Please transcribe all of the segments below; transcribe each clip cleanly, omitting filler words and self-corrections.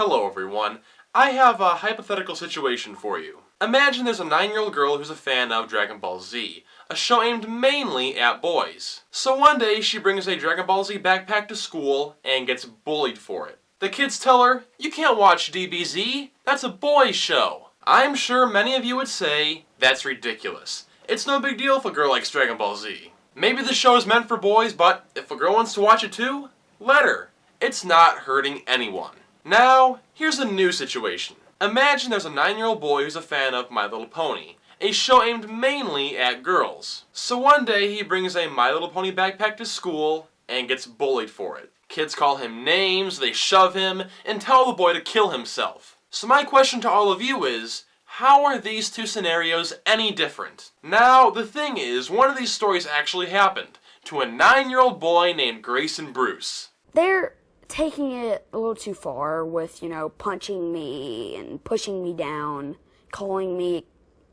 Hello everyone. I have a hypothetical situation for you. Imagine there's a 9-year-old girl who's a fan of Dragon Ball Z, a show aimed mainly at boys. So one day she brings a Dragon Ball Z backpack to school and gets bullied for it. The kids tell her, "You can't watch DBZ, that's a boys show." I'm sure many of you would say, that's ridiculous. It's no big deal if a girl likes Dragon Ball Z. Maybe the show is meant for boys, but if a girl wants to watch it too, let her. It's not hurting anyone. Now, here's a new situation. Imagine there's a 9-year-old boy who's a fan of My Little Pony, a show aimed mainly at girls. So one day he brings a My Little Pony backpack to school and gets bullied for it. Kids call him names, they shove him, and tell the boy to kill himself. So my question to all of you is, how are these two scenarios any different? Now, the thing is, one of these stories actually happened to a 9-year-old boy named Grayson Bruce. They're taking it a little too far with, punching me and pushing me down, calling me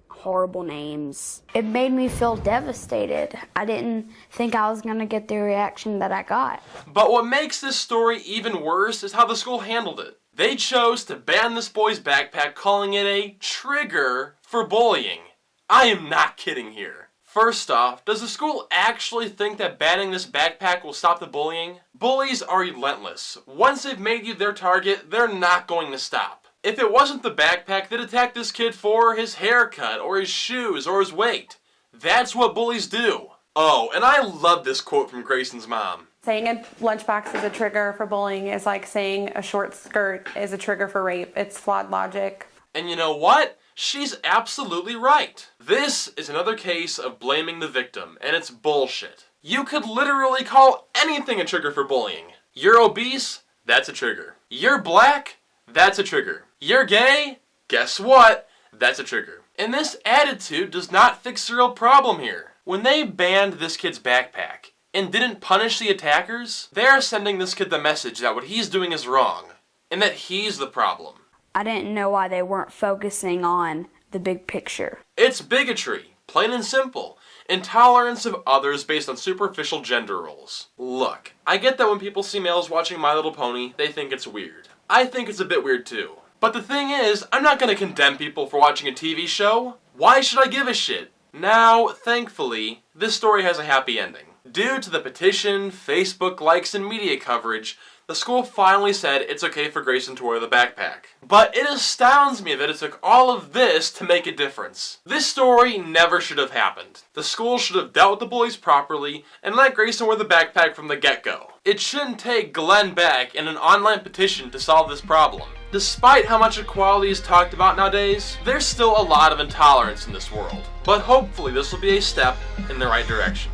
horrible names. It made me feel devastated. I didn't think I was going to get the reaction that I got. But what makes this story even worse is how the school handled it. They chose to ban this boy's backpack, calling it a trigger for bullying. I am not kidding here. First off, does the school actually think that banning this backpack will stop the bullying? Bullies are relentless. Once they've made you their target, they're not going to stop. If it wasn't the backpack, they'd attack this kid for his haircut, or his shoes, or his weight. That's what bullies do. Oh, and I love this quote from Grayson's mom. Saying a lunchbox is a trigger for bullying is like saying a short skirt is a trigger for rape. It's flawed logic. And you know what? She's absolutely right. This is another case of blaming the victim, and it's bullshit. You could literally call anything a trigger for bullying. You're obese? That's a trigger. You're black? That's a trigger. You're gay? Guess what? That's a trigger. And this attitude does not fix the real problem here. When they banned this kid's backpack and didn't punish the attackers, they're sending this kid the message that what he's doing is wrong, and that he's the problem. I didn't know why they weren't focusing on the big picture. It's bigotry, plain and simple. Intolerance of others based on superficial gender roles. Look, I get that when people see males watching My Little Pony, they think it's weird. I think it's a bit weird too. But the thing is, I'm not gonna condemn people for watching a TV show. Why should I give a shit? Now, thankfully, this story has a happy ending. Due to the petition, Facebook likes, and media coverage, the school finally said it's okay for Grayson to wear the backpack. But it astounds me that it took all of this to make a difference. This story never should have happened. The school should have dealt with the bullies properly and let Grayson wear the backpack from the get-go. It shouldn't take Glenn Beck and an online petition to solve this problem. Despite how much equality is talked about nowadays, there's still a lot of intolerance in this world. But hopefully this will be a step in the right direction.